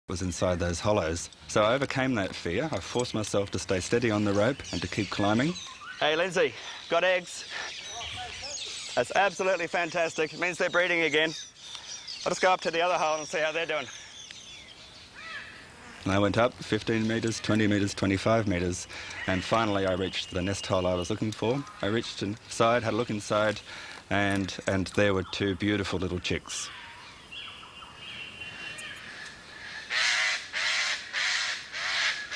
was inside those hollows. So I overcame that fear. I forced myself to stay steady on the rope and to keep climbing. Hey, Lindsay, got eggs? That's absolutely fantastic. It means they're breeding again. I'll just go up to the other hole and see how they're doing. And I went up 15 metres, 20 metres, 25 metres, and finally I reached the nest hole I was looking for. I reached inside, had a look inside, and there were two beautiful little chicks.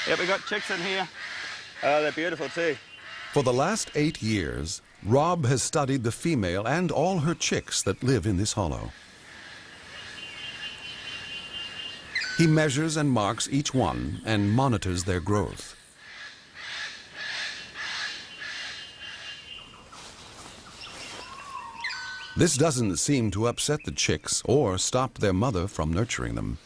Yep, we got chicks in here. Oh, they're beautiful too. For the last 8 years, Rob has studied the female and all her chicks that live in this hollow. He measures and marks each one and monitors their growth. This doesn't seem to upset the chicks or stop their mother from nurturing them.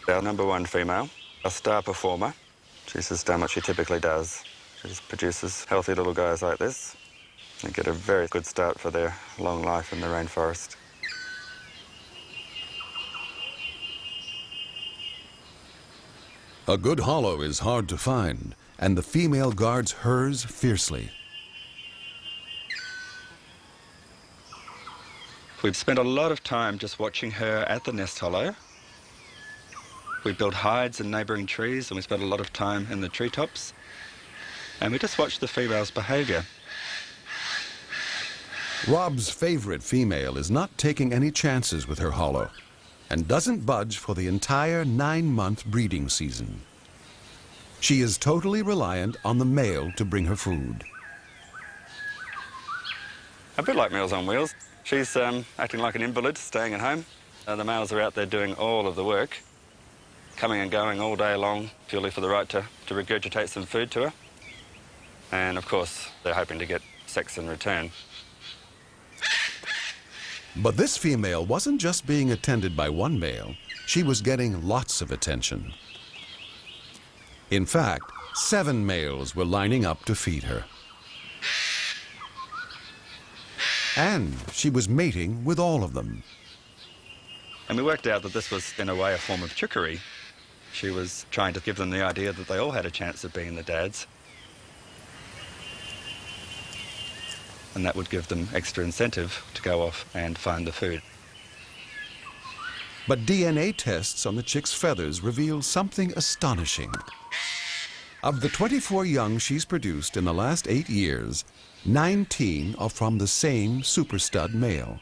Our number one female, a star performer. She's just done what she typically does. She just produces healthy little guys like this. They get a very good start for their long life in the rainforest. A good hollow is hard to find, and the female guards hers fiercely. We've spent a lot of time just watching her at the nest hollow. We built hides in neighbouring trees, and we spent a lot of time in the treetops. And we just watched the female's behaviour. Rob's favorite female is not taking any chances with her hollow and doesn't budge for the entire 9-month breeding season. She is totally reliant on the male to bring her food. A bit like Meals on Wheels. She's acting like an invalid, staying at home. The males are out there doing all of the work, coming and going all day long, purely for the right to regurgitate some food to her. And of course, they're hoping to get sex in return. But this female wasn't just being attended by one male, she was getting lots of attention. In fact, 7 males were lining up to feed her. And she was mating with all of them. And we worked out that this was, in a way, a form of trickery. She was trying to give them the idea that they all had a chance of being the dads. And that would give them extra incentive to go off and find the food. But DNA tests on the chick's feathers reveal something astonishing. Of the 24 young she's produced in the last 8 years, 19 are from the same super stud male.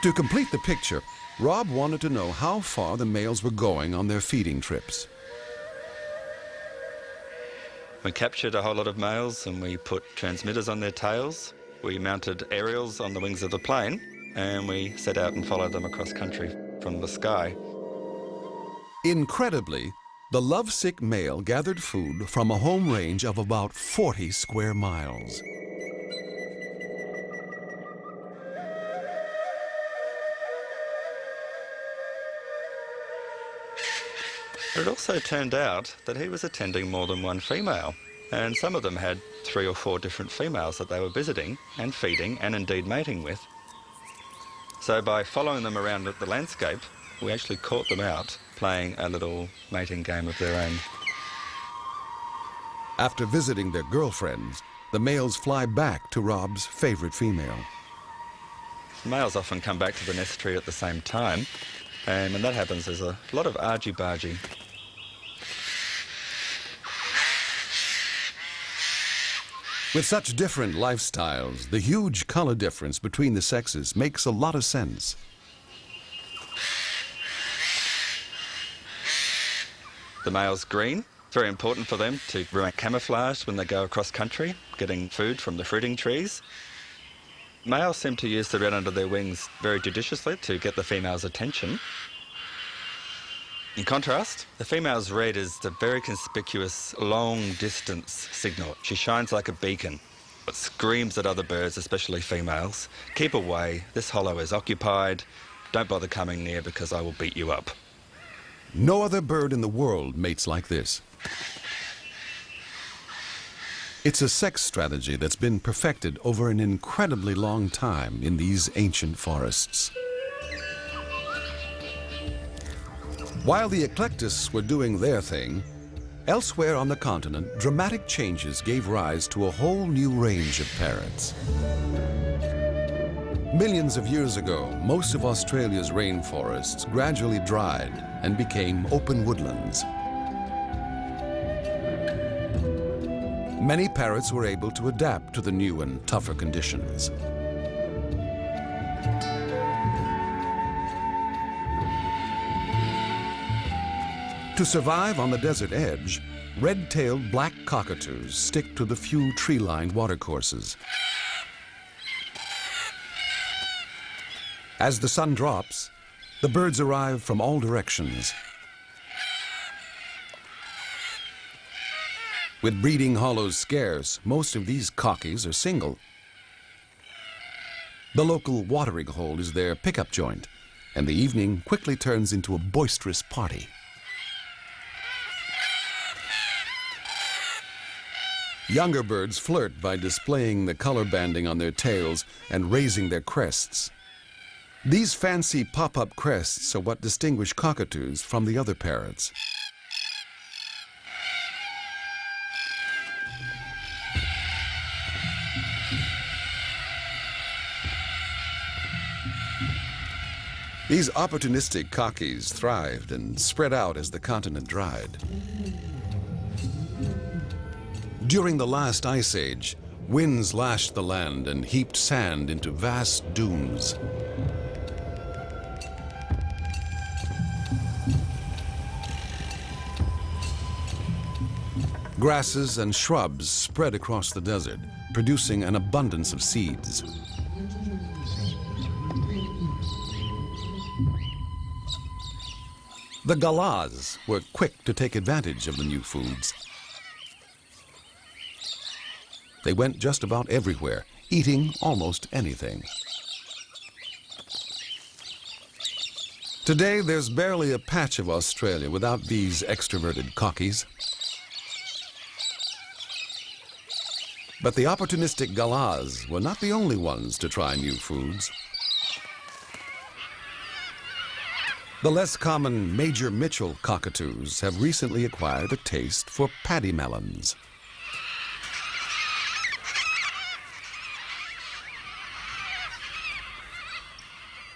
To complete the picture, Rob wanted to know how far the males were going on their feeding trips. We captured a whole lot of males and we put transmitters on their tails. We mounted aerials on the wings of the plane and we set out and followed them across country from the sky. Incredibly, the lovesick male gathered food from a home range of about 40 square miles. It also turned out that he was attending more than one female, and some of them had 3 or 4 different females that they were visiting and feeding and indeed mating with. So by following them around the landscape, we actually caught them out playing a little mating game of their own. After visiting their girlfriends, the males fly back to Rob's favorite female. Males often come back to the nest tree at the same time, and when that happens, there's a lot of argy-bargy. With such different lifestyles, the huge color difference between the sexes makes a lot of sense. The male's green. It's very important for them to remain camouflaged when they go across country, getting food from the fruiting trees. Males seem to use the red under their wings very judiciously to get the female's attention. In contrast, the female's red is the very conspicuous long-distance signal. She shines like a beacon. It screams at other birds, especially females, "Keep away, this hollow is occupied, don't bother coming near because I will beat you up." No other bird in the world mates like this. It's a sex strategy that's been perfected over an incredibly long time in these ancient forests. While the eclectists were doing their thing, elsewhere on the continent, dramatic changes gave rise to a whole new range of parrots. Millions of years ago, most of Australia's rainforests gradually dried and became open woodlands. Many parrots were able to adapt to the new and tougher conditions. To survive on the desert edge, red-tailed black cockatoos stick to the few tree-lined watercourses. As the sun drops, the birds arrive from all directions. With breeding hollows scarce, most of these cockies are single. The local watering hole is their pickup joint, and the evening quickly turns into a boisterous party. Younger birds flirt by displaying the color banding on their tails and raising their crests. These fancy pop-up crests are what distinguish cockatoos from the other parrots. These opportunistic cockies thrived and spread out as the continent dried. During the last ice age, winds lashed the land and heaped sand into vast dunes. Grasses and shrubs spread across the desert, producing an abundance of seeds. The galahs were quick to take advantage of the new foods. They went just about everywhere, eating almost anything. Today, there's barely a patch of Australia without these extroverted cockies. But the opportunistic galahs were not the only ones to try new foods. The less common Major Mitchell cockatoos have recently acquired a taste for paddy melons.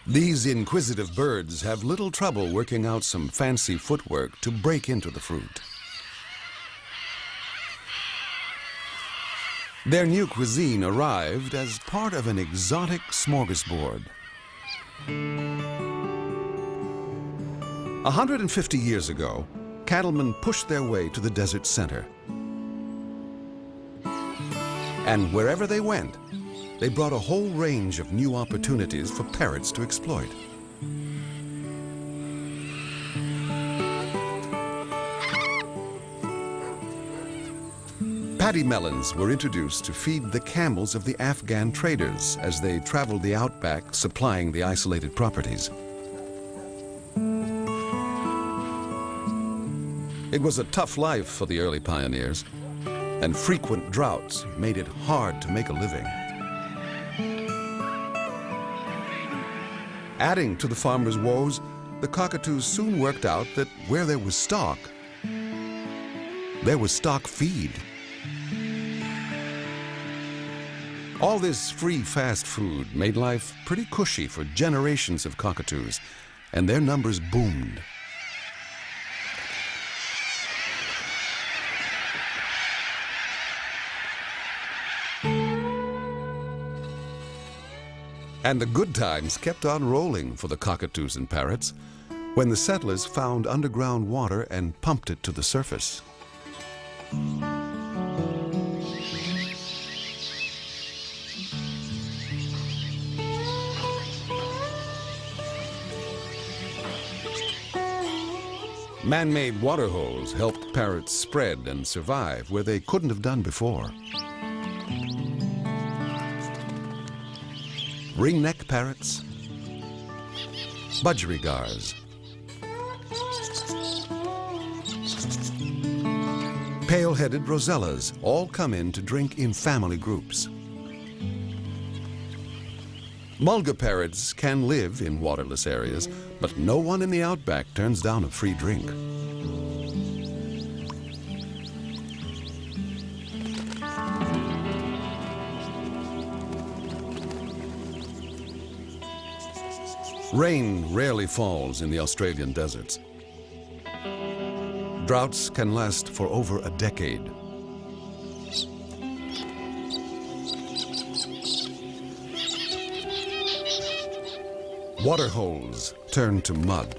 These inquisitive birds have little trouble working out some fancy footwork to break into the fruit. Their new cuisine arrived as part of an exotic smorgasbord. 150 years ago, cattlemen pushed their way to the desert center. And wherever they went, they brought a whole range of new opportunities for parrots to exploit. Paddy melons were introduced to feed the camels of the Afghan traders as they traveled the outback supplying the isolated properties. It was a tough life for the early pioneers, and frequent droughts made it hard to make a living. Adding to the farmers' woes, the cockatoos soon worked out that where there was stock feed. All this free fast food made life pretty cushy for generations of cockatoos, and their numbers boomed. And the good times kept on rolling for the cockatoos and parrots when the settlers found underground water and pumped it to the surface. Man-made water holes helped parrots spread and survive where they couldn't have done before. Ringneck parrots, budgerigars, Pale-headed rosellas all come in to drink in family groups. Mulga parrots can live in waterless areas, but no one in the outback turns down a free drink. Rain rarely falls in the Australian deserts. Droughts can last for over a decade. Water holes turn to mud.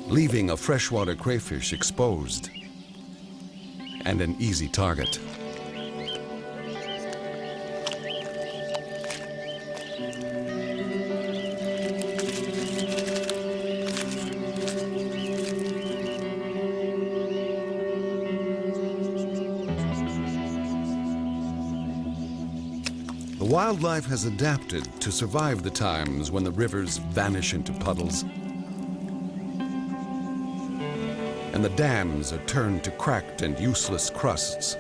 Leaving a freshwater crayfish exposed and an easy target. The wildlife has adapted to survive the times when the rivers vanish into puddles and the dams are turned to cracked and useless crusts.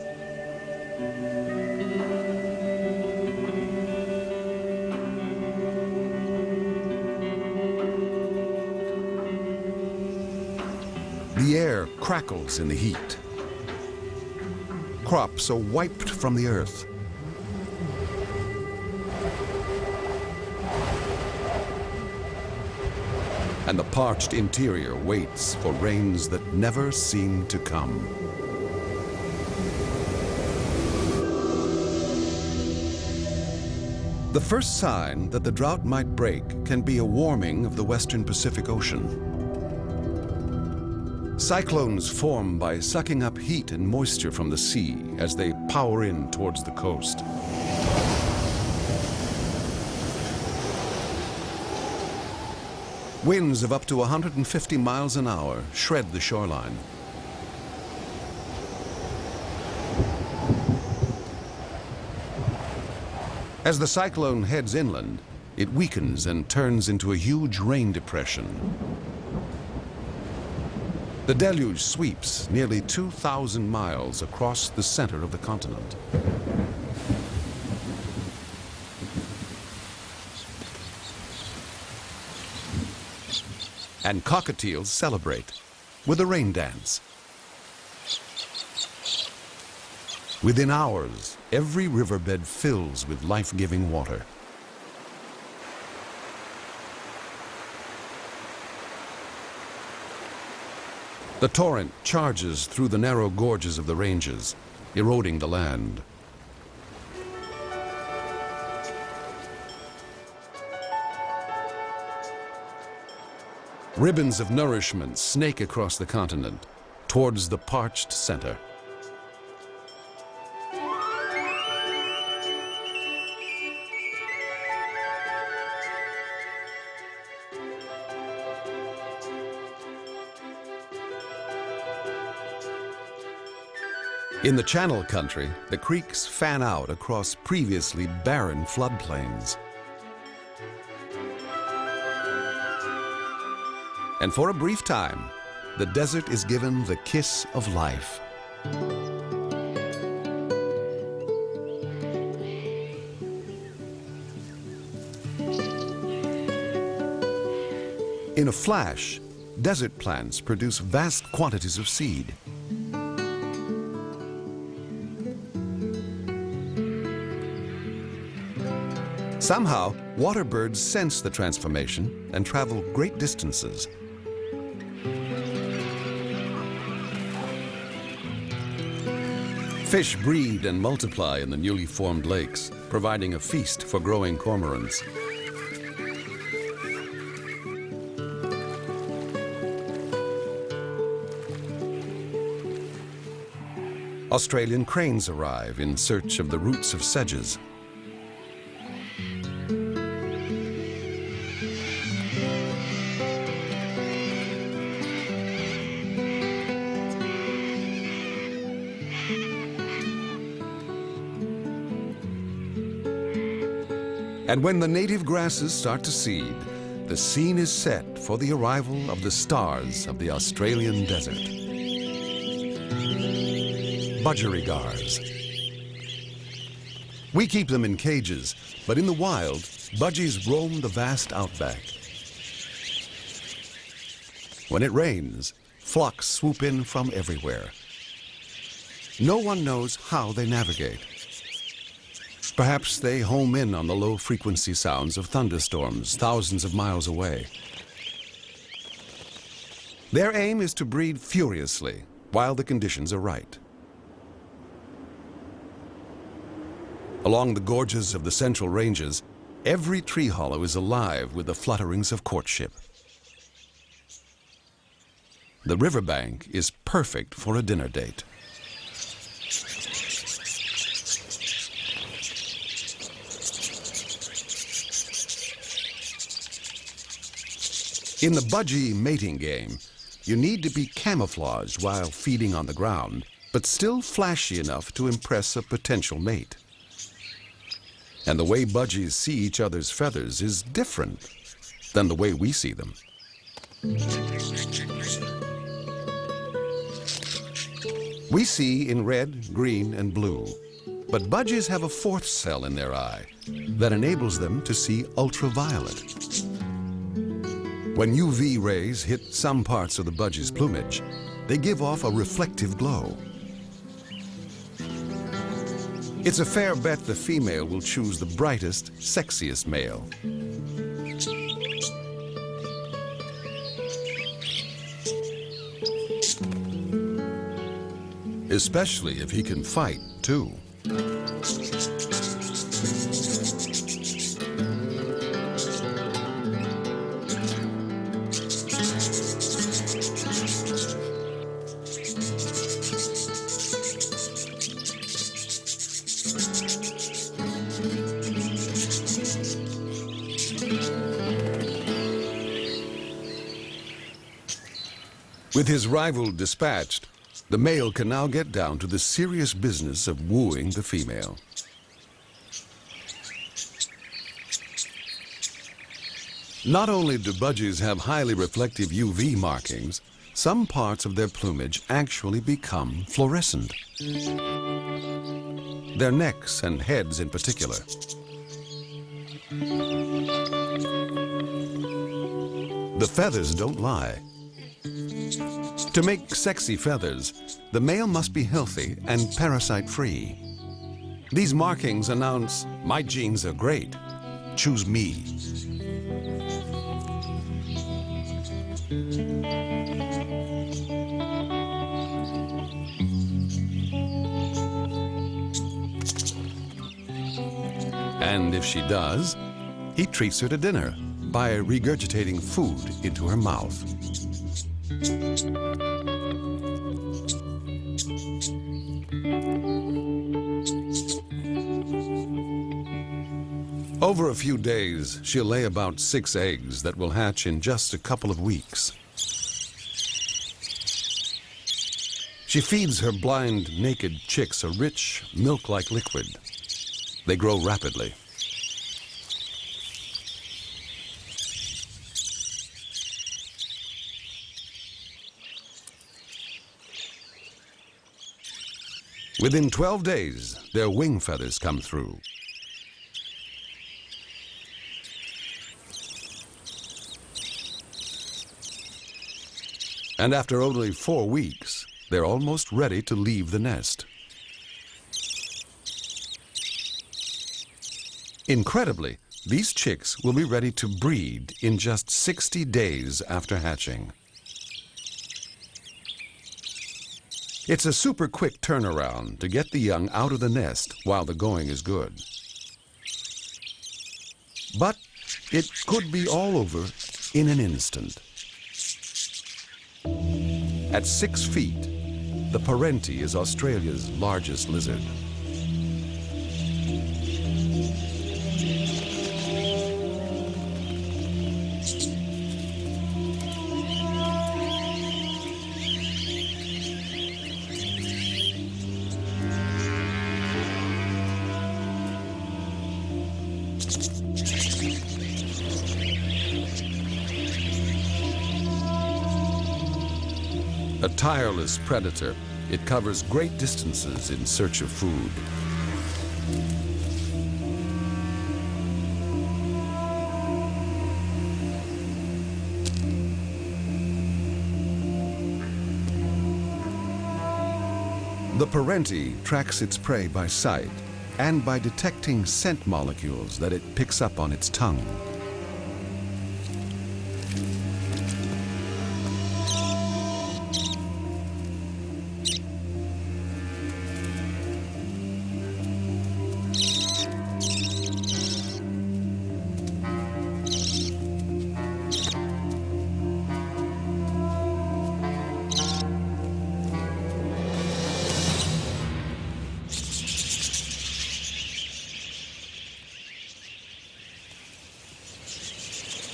The air crackles in the heat. Crops are wiped from the earth. And the parched interior waits for rains that never seem to come. The first sign that the drought might break can be a warming of the western Pacific Ocean. Cyclones form by sucking up heat and moisture from the sea as they power in towards the coast. Winds of up to 150 miles an hour shred the shoreline. As the cyclone heads inland, it weakens and turns into a huge rain depression. The deluge sweeps nearly 2,000 miles across the center of the continent. And cockatiels celebrate with a rain dance. Within hours, every riverbed fills with life-giving water. The torrent charges through the narrow gorges of the ranges, eroding the land. Ribbons of nourishment snake across the continent towards the parched center. In the Channel Country, the creeks fan out across previously barren floodplains. And for a brief time, the desert is given the kiss of life. In a flash, desert plants produce vast quantities of seed. Somehow, water birds sense the transformation and travel great distances. Fish breed and multiply in the newly formed lakes, providing a feast for growing cormorants. Australian cranes arrive in search of the roots of sedges. And when the native grasses start to seed, the scene is set for the arrival of the stars of the Australian desert. Budgerigars. We keep them in cages, but in the wild, budgies roam the vast outback. When it rains, flocks swoop in from everywhere. No one knows how they navigate. Perhaps they home in on the low-frequency sounds of thunderstorms thousands of miles away. Their aim is to breed furiously while the conditions are right. Along the gorges of the Central Ranges, every tree hollow is alive with the flutterings of courtship. The riverbank is perfect for a dinner date. In the budgie mating game, you need to be camouflaged while feeding on the ground, but still flashy enough to impress a potential mate. And the way budgies see each other's feathers is different than the way we see them. We see in red, green, and blue, but budgies have a fourth cell in their eye that enables them to see ultraviolet. When UV rays hit some parts of the budgie's plumage, they give off a reflective glow. It's a fair bet the female will choose the brightest, sexiest male. Especially if he can fight, too. With his rival dispatched, the male can now get down to the serious business of wooing the female. Not only do budgies have highly reflective UV markings, some parts of their plumage actually become fluorescent. Their necks and heads in particular. The feathers don't lie. To make sexy feathers, the male must be healthy and parasite-free. These markings announce, "My genes are great. Choose me." And if she does, he treats her to dinner by regurgitating food into her mouth. Over a few days, she'll lay about 6 eggs that will hatch in just a couple of weeks. She feeds her blind, naked chicks a rich, milk-like liquid. They grow rapidly. Within 12 days, their wing feathers come through. And after only 4 weeks, they're almost ready to leave the nest. Incredibly, these chicks will be ready to breed in just 60 days after hatching. It's a super quick turnaround to get the young out of the nest while the going is good. But it could be all over in an instant. At 6 feet, the Parenti is Australia's largest lizard. A tireless predator, it covers great distances in search of food. The Parenti tracks its prey by sight and by detecting scent molecules that it picks up on its tongue.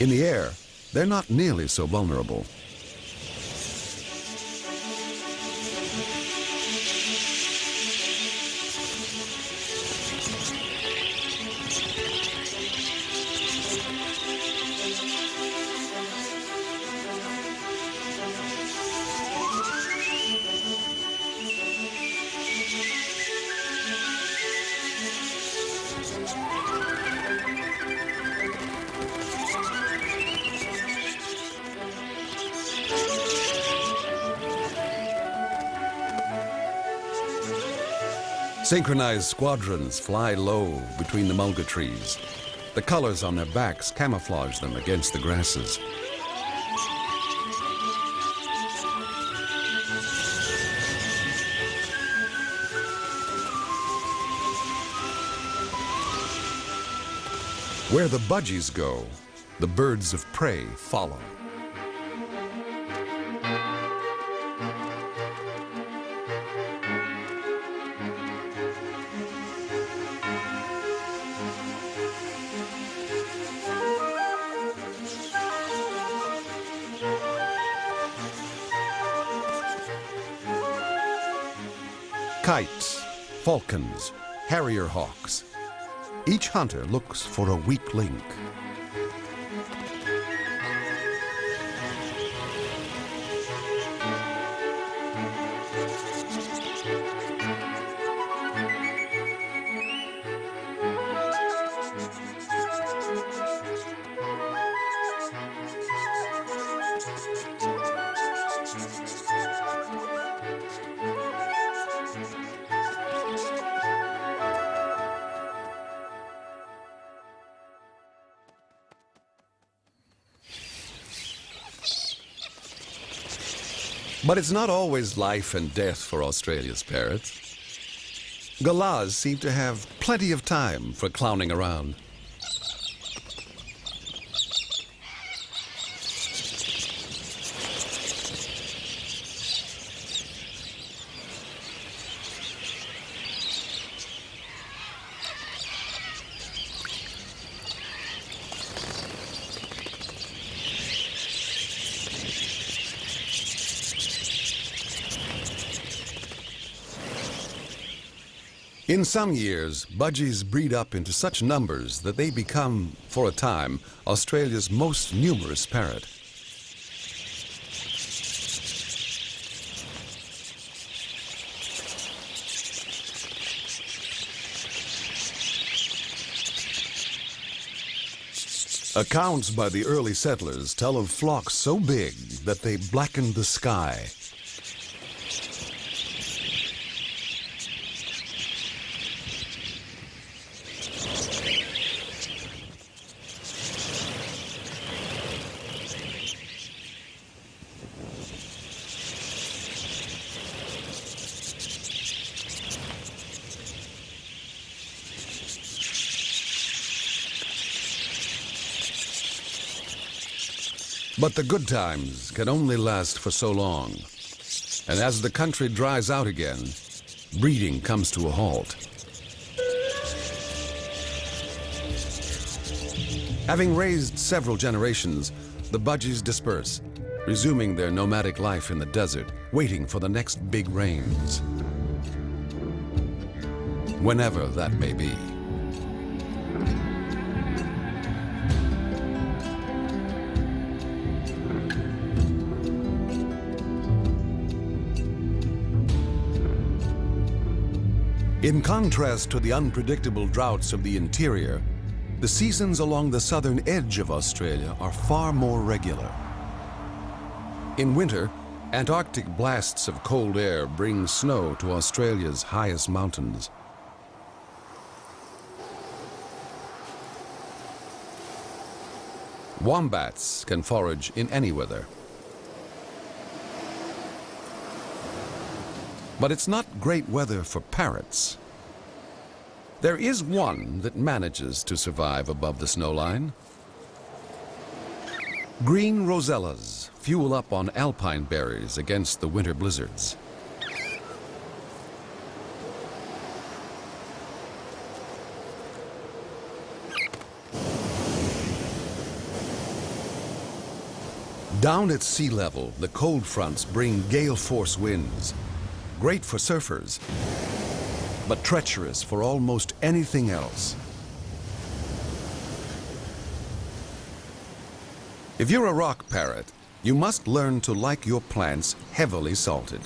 In the air, they're not nearly so vulnerable. Synchronized squadrons fly low between the mulga trees. The colors on their backs camouflage them against the grasses. Where the budgies go, the birds of prey follow. Kites, falcons, harrier hawks. Each hunter looks for a weak link. But it's not always life and death for Australia's parrots. Galahs seem to have plenty of time for clowning around. In some years, budgies breed up into such numbers that they become, for a time, Australia's most numerous parrot. Accounts by the early settlers tell of flocks so big that they blackened the sky. But the good times can only last for so long. And as the country dries out again, breeding comes to a halt. Having raised several generations, the budgies disperse, resuming their nomadic life in the desert, waiting for the next big rains. Whenever that may be. In contrast to the unpredictable droughts of the interior, the seasons along the southern edge of Australia are far more regular. In winter, Antarctic blasts of cold air bring snow to Australia's highest mountains. Wombats can forage in any weather. But it's not great weather for parrots. There is one that manages to survive above the snowline. Green rosellas fuel up on alpine berries against the winter blizzards. Down at sea level, the cold fronts bring gale-force winds. Great for surfers, but treacherous for almost anything else. If you're a rock parrot, you must learn to like your plants heavily salted.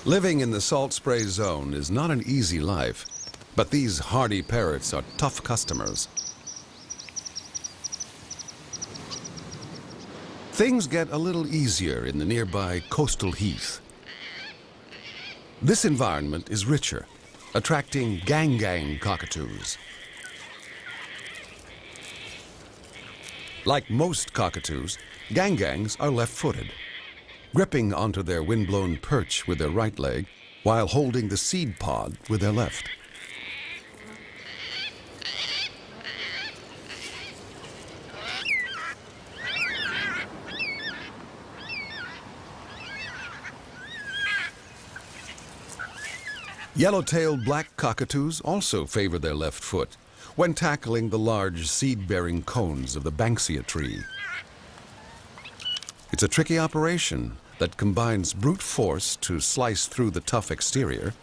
Living in the salt spray zone is not an easy life, but these hardy parrots are tough customers. Things get a little easier in the nearby coastal heath. This environment is richer, attracting gang cockatoos. Like most cockatoos, gangs are left-footed, gripping onto their windblown perch with their right leg while holding the seed pod with their left. Yellow-tailed black cockatoos also favor their left foot when tackling the large seed-bearing cones of the Banksia tree. It's a tricky operation that combines brute force to slice through the tough exterior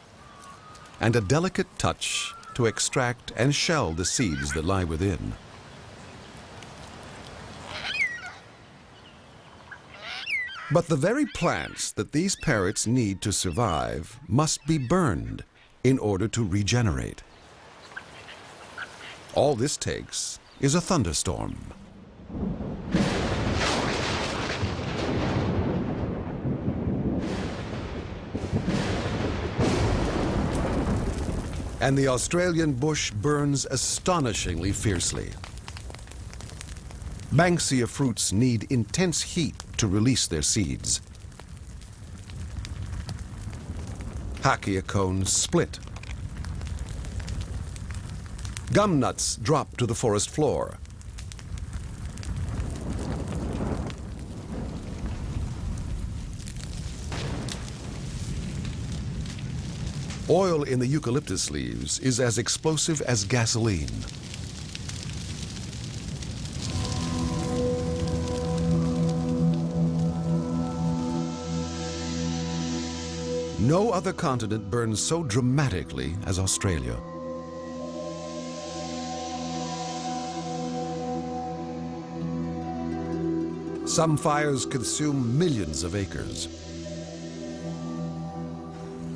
and a delicate touch to extract and shell the seeds that lie within. But the very plants that these parrots need to survive must be burned in order to regenerate. All this takes is a thunderstorm. And the Australian bush burns astonishingly fiercely. Banksia fruits need intense heat to release their seeds. Hakea cones split. Gum nuts drop to the forest floor. Oil in the eucalyptus leaves is as explosive as gasoline. No other continent burns so dramatically as Australia. Some fires consume millions of acres.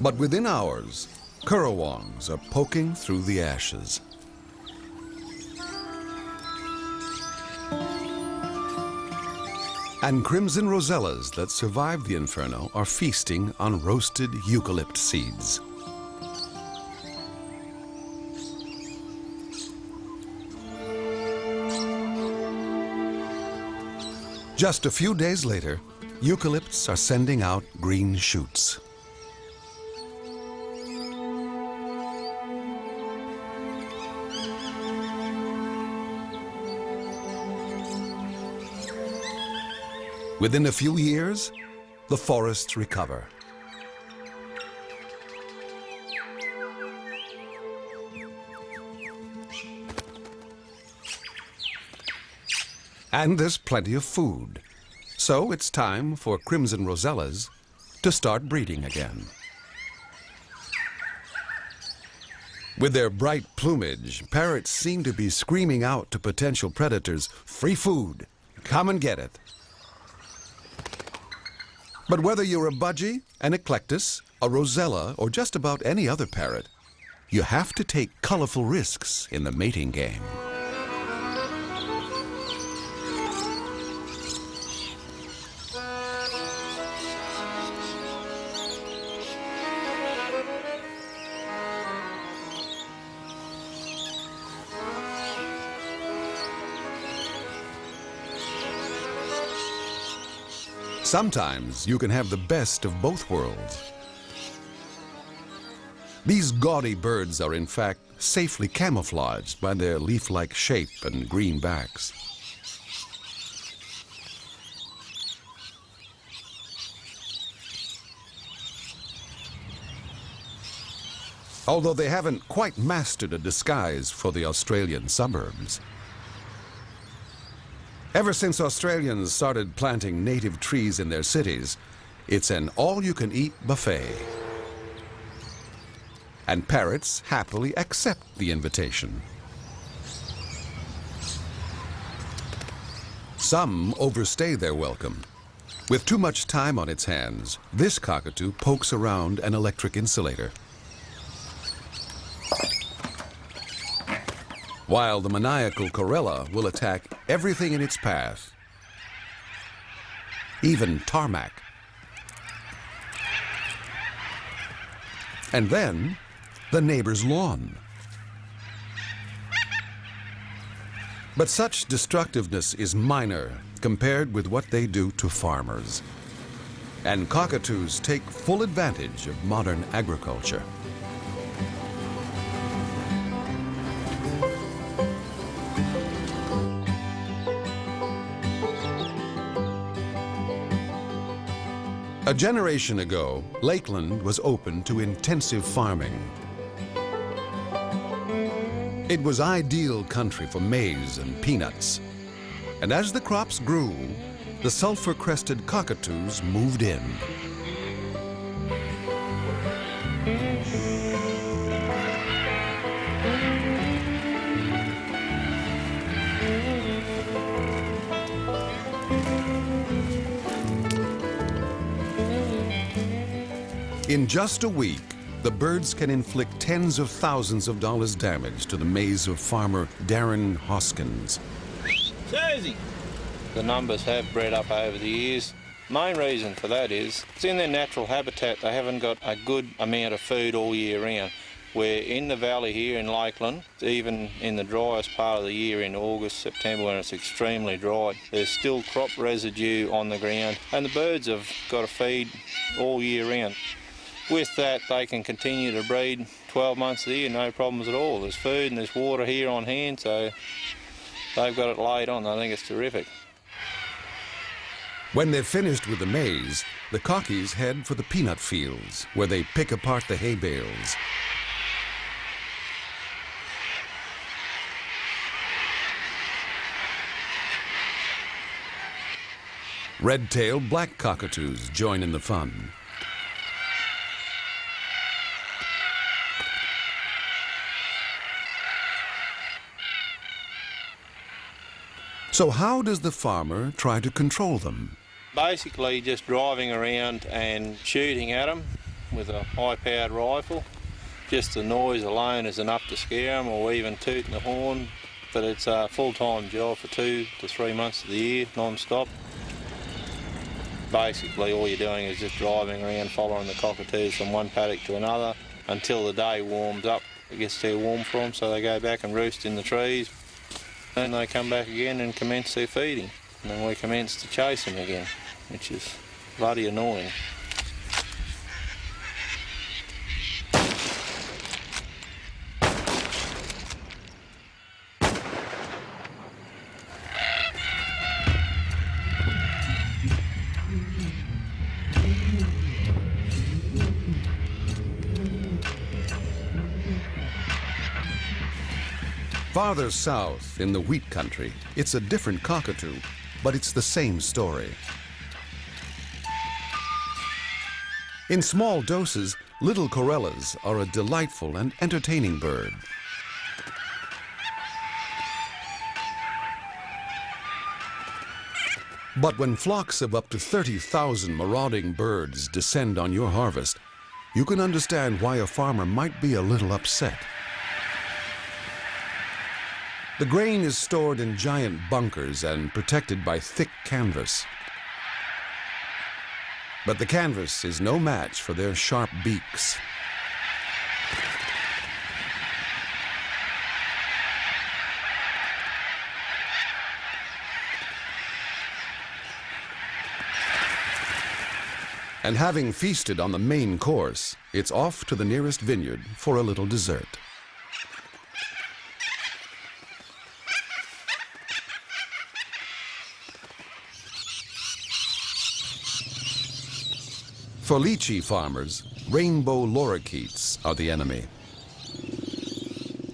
But within hours, currawongs are poking through the ashes. And crimson rosellas that survived the inferno are feasting on roasted eucalypt seeds. Just a few days later, eucalypts are sending out green shoots. Within a few years, the forests recover. And there's plenty of food. So it's time for crimson rosellas to start breeding again. With their bright plumage, parrots seem to be screaming out to potential predators, "Free food! Come and get it!" But whether you're a budgie, an eclectus, a rosella, or just about any other parrot, you have to take colorful risks in the mating game. Sometimes you can have the best of both worlds. These gaudy birds are in fact safely camouflaged by their leaf-like shape and green backs. Although they haven't quite mastered a disguise for the Australian suburbs. Ever since Australians started planting native trees in their cities, it's an all-you-can-eat buffet. And parrots happily accept the invitation. Some overstay their welcome. With too much time on its hands, this cockatoo pokes around an electric insulator. While the maniacal corella will attack everything in its path, even tarmac. And then, the neighbor's lawn. But such destructiveness is minor compared with what they do to farmers. And cockatoos take full advantage of modern agriculture. A generation ago, Lakeland was open to intensive farming. It was ideal country for maize and peanuts. And as the crops grew, the sulfur-crested cockatoos moved in. In just a week, the birds can inflict tens of thousands of dollars damage to the maize of farmer Darren Hoskins. Susie! The numbers have bred up over the years. Main reason for that is it's in their natural habitat. They haven't got a good amount of food all year round. We're in the valley here in Lakeland, even in the driest part of the year in August, September when it's extremely dry, there's still crop residue on the ground and the birds have got to feed all year round. With that, they can continue to breed 12 months of the year, no problems at all. There's food and there's water here on hand, so they've got it laid on. I think it's terrific. When they're finished with the maize, the cockies head for the peanut fields, where they pick apart the hay bales. Red-tailed black cockatoos join in the fun. So how does the farmer try to control them? Basically just driving around and shooting at them with a high-powered rifle. Just the noise alone is enough to scare them, or even tooting the horn. But it's a full-time job for 2 to 3 months of the year, non-stop. Basically all you're doing is just driving around following the cockatoos from one paddock to another until the day warms up. It gets too warm for them, so they go back and roost in the trees. Then they come back again and commence their feeding. And then we commence to chase them again, which is bloody annoying. Farther south, in the wheat country, it's a different cockatoo, but it's the same story. In small doses, little corellas are a delightful and entertaining bird. But when flocks of up to 30,000 marauding birds descend on your harvest, you can understand why a farmer might be a little upset. The grain is stored in giant bunkers and protected by thick canvas. But the canvas is no match for their sharp beaks. And having feasted on the main course, it's off to the nearest vineyard for a little dessert. For lychee farmers, rainbow lorikeets are the enemy.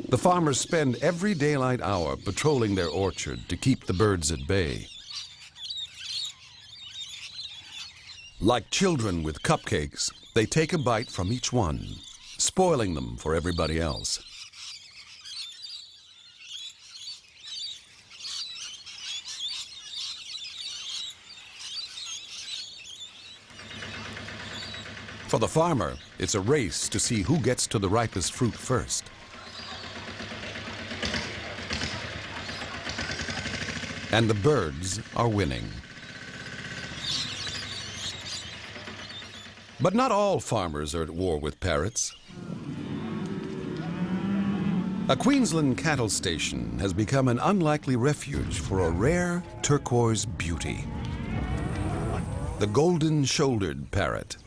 The farmers spend every daylight hour patrolling their orchard to keep the birds at bay. Like children with cupcakes, they take a bite from each one, spoiling them for everybody else. For the farmer, it's a race to see who gets to the ripest fruit first. And the birds are winning. But not all farmers are at war with parrots. A Queensland cattle station has become an unlikely refuge for a rare turquoise beauty, the golden-shouldered parrot.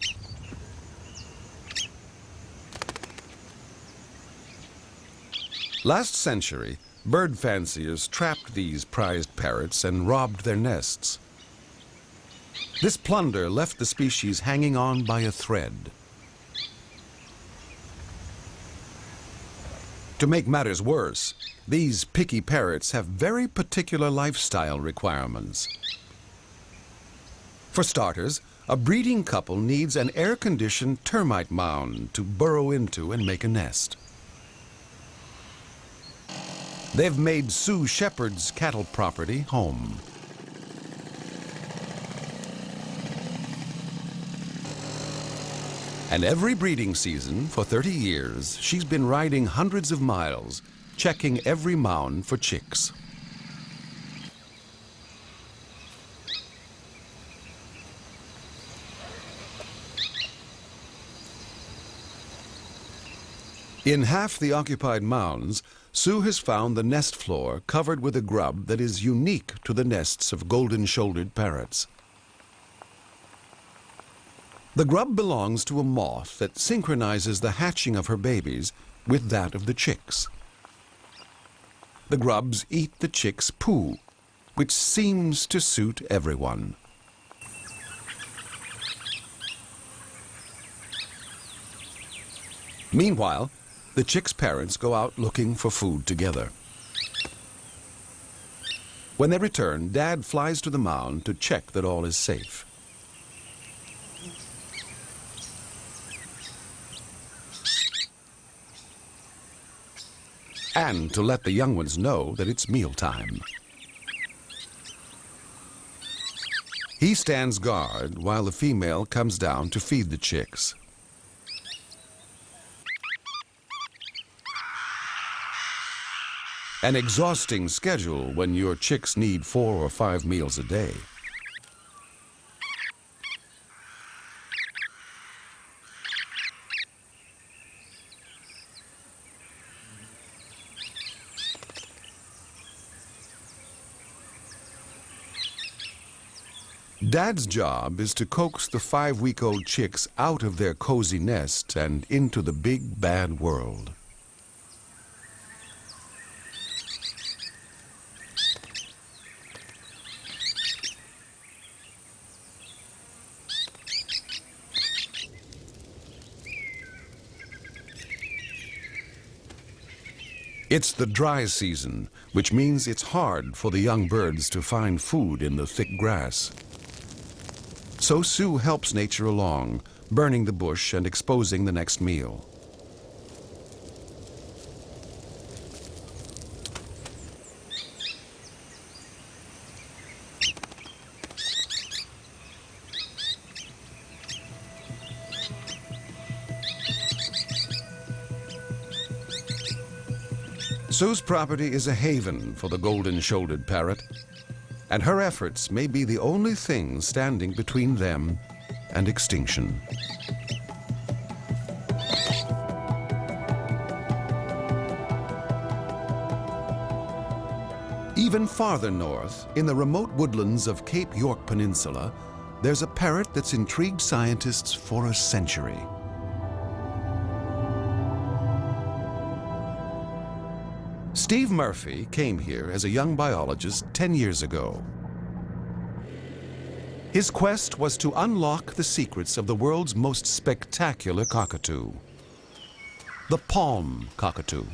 Last century, bird fanciers trapped these prized parrots and robbed their nests. This plunder left the species hanging on by a thread. To make matters worse, these picky parrots have very particular lifestyle requirements. For starters, a breeding couple needs an air-conditioned termite mound to burrow into and make a nest. They've made Sue Shepherd's cattle property home. And every breeding season for 30 years, she's been riding hundreds of miles, checking every mound for chicks. In half the occupied mounds, Sue has found the nest floor covered with a grub that is unique to the nests of golden-shouldered parrots. The grub belongs to a moth that synchronizes the hatching of her babies with that of the chicks. The grubs eat the chicks' poo, which seems to suit everyone. Meanwhile, the chicks' parents go out looking for food together. When they return, Dad flies to the mound to check that all is safe. And to let the young ones know that it's mealtime. He stands guard while the female comes down to feed the chicks. An exhausting schedule when your chicks need 4 or 5 meals a day. Dad's job is to coax the 5-week-old chicks out of their cozy nest and into the big bad world. It's the dry season, which means it's hard for the young birds to find food in the thick grass. So Sue helps nature along, burning the bush and exposing the next meal. Sue's property is a haven for the golden-shouldered parrot, and her efforts may be the only thing standing between them and extinction. Even farther north, in the remote woodlands of Cape York Peninsula, there's a parrot that's intrigued scientists for a century. Steve Murphy came here as a young biologist 10 years ago. His quest was to unlock the secrets of the world's most spectacular cockatoo, the palm cockatoo.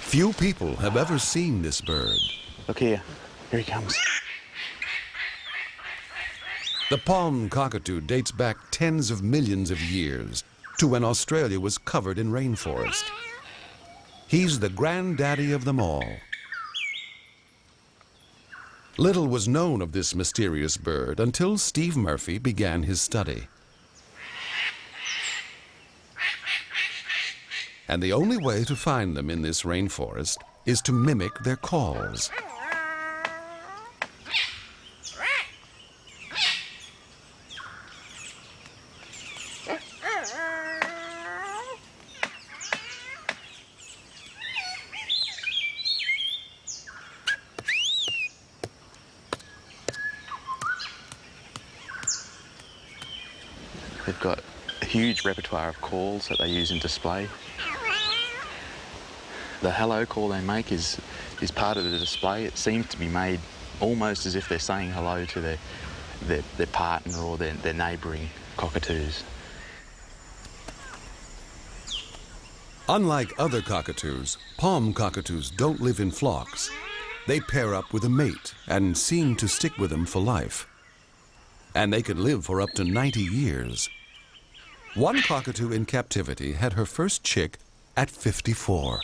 Few people have ever seen this bird. Look here. Here he comes. The palm cockatoo dates back tens of millions of years to when Australia was covered in rainforest. He's the granddaddy of them all. Little was known of this mysterious bird until Steve Murphy began his study. And the only way to find them in this rainforest is to mimic their calls. They've got a huge repertoire of calls that they use in display. The hello call they make is part of the display. It seems to be made almost as if they're saying hello to their partner or their neighbouring cockatoos. Unlike other cockatoos, palm cockatoos don't live in flocks. They pair up with a mate and seem to stick with them for life. And they can live for up to 90 years. One cockatoo in captivity had her first chick at 54.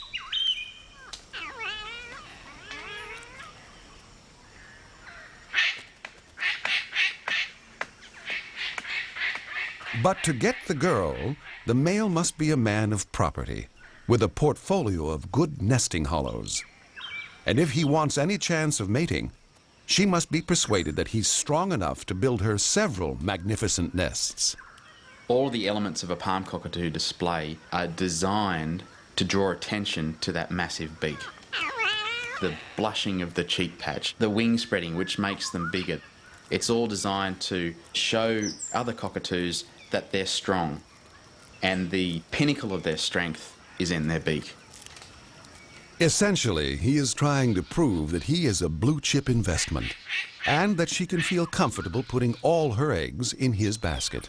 But to get the girl, the male must be a man of property, with a portfolio of good nesting hollows. And if he wants any chance of mating, she must be persuaded that he's strong enough to build her several magnificent nests. All the elements of a palm cockatoo display are designed to draw attention to that massive beak. The blushing of the cheek patch, the wing spreading, which makes them bigger. It's all designed to show other cockatoos that they're strong, and the pinnacle of their strength is in their beak. Essentially, he is trying to prove that he is a blue-chip investment and that she can feel comfortable putting all her eggs in his basket.